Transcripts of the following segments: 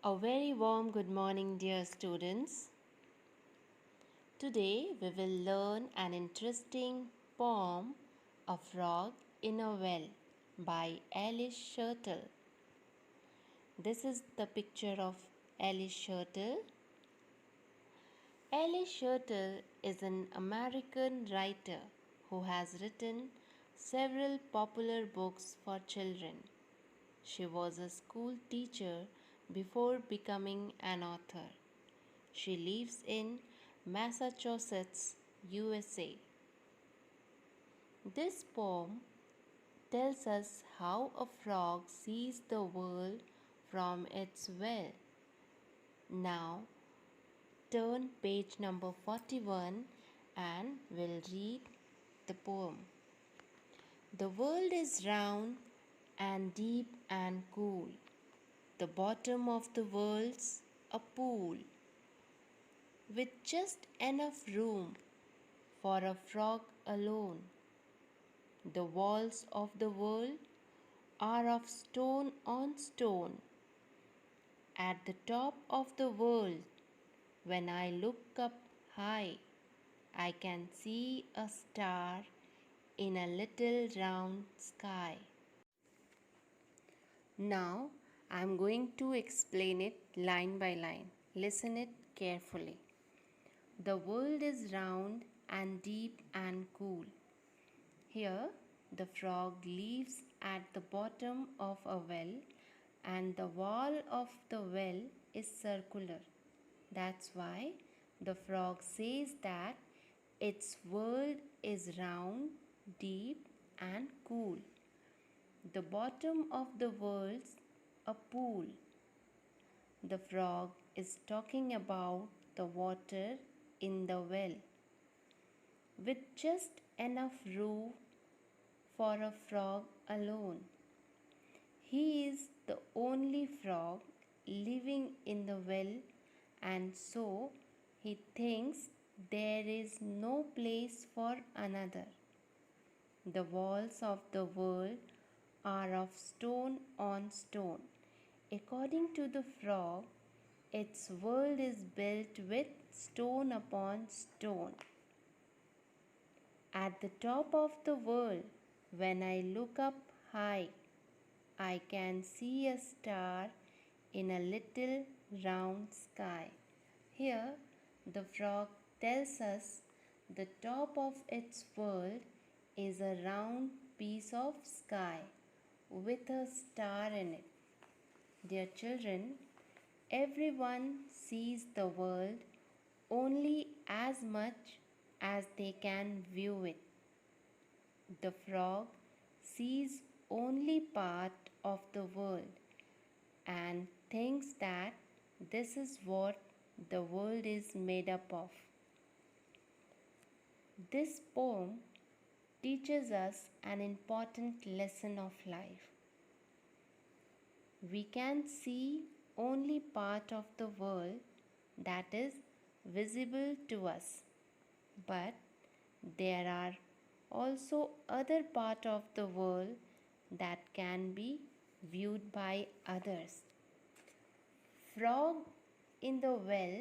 A very warm good morning, dear students. Today we will learn an interesting poem, A Frog in a Well by Alice Schertle. This is the picture of Alice Schertle. Alice Schertle is an American writer who has written several popular books for children. She was a school teacher before becoming an author. She lives in Massachusetts, USA. This poem tells us how a frog sees the world from its well. Now, turn page number 41 and we'll read the poem. The world is round and deep and cool. The bottom of the world's a pool with just enough room for a frog alone. The walls of the world are of stone on stone. At the top of the world, when I look up high, I can see a star in a little round sky. Now I am going to explain it line by line. Listen it carefully. The world is round and deep and cool. Here, the frog lives at the bottom of a well, and the wall of the well is circular. That's why the frog says that its world is round, deep, and cool. The bottom of the world's a pool. The frog is talking about the water in the well. With just enough room for a frog alone. He is the only frog living in the well, and so he thinks there is no place for another. The walls of the world are of stone on stone. According to the frog, its world is built with stone upon stone. At the top of the world, when I look up high, I can see a star in a little round sky. Here, the frog tells us the top of its world is a round piece of sky with a star in it. Dear children, everyone sees the world only as much as they can view it. The frog sees only part of the world and thinks that this is what the world is made up of. This poem teaches us an important lesson of life. We can see only part of the world that is visible to us, but there are also other part of the world that can be viewed by others. Frog in the well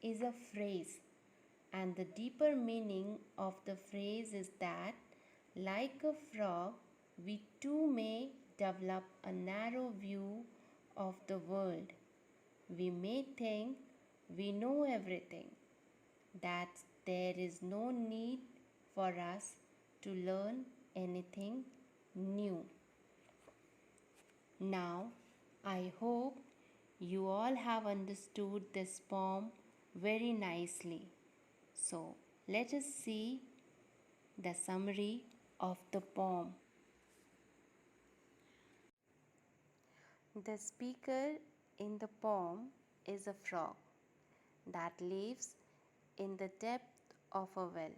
is a phrase, and the deeper meaning of the phrase is that, like a frog, we too may develop a narrow view of the world. We may think we know everything, that there is no need for us to learn anything new. Now, I hope you all have understood this poem very nicely. So, let us see the summary of the poem. The speaker in the poem is a frog that lives in the depth of a well.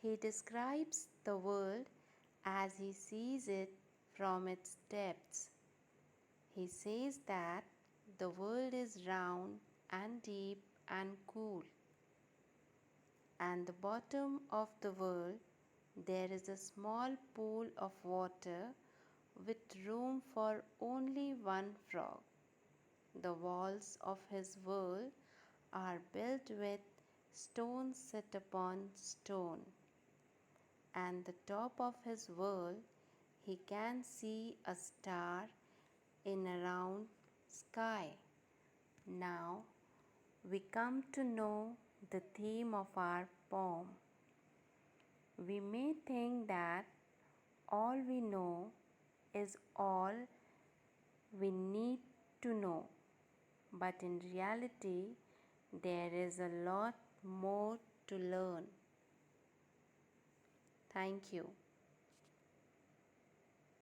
He describes the world as he sees it from its depths. He says that the world is round and deep and cool. And the bottom of the world there is a small pool of water with room for only one frog. The walls of his world are built with stone set upon stone, and the top of his world he can see a star in a round sky. Now we come to know the theme of our poem. We may think that all we know is all we need to know, but in reality, there is a lot more to learn. Thank you.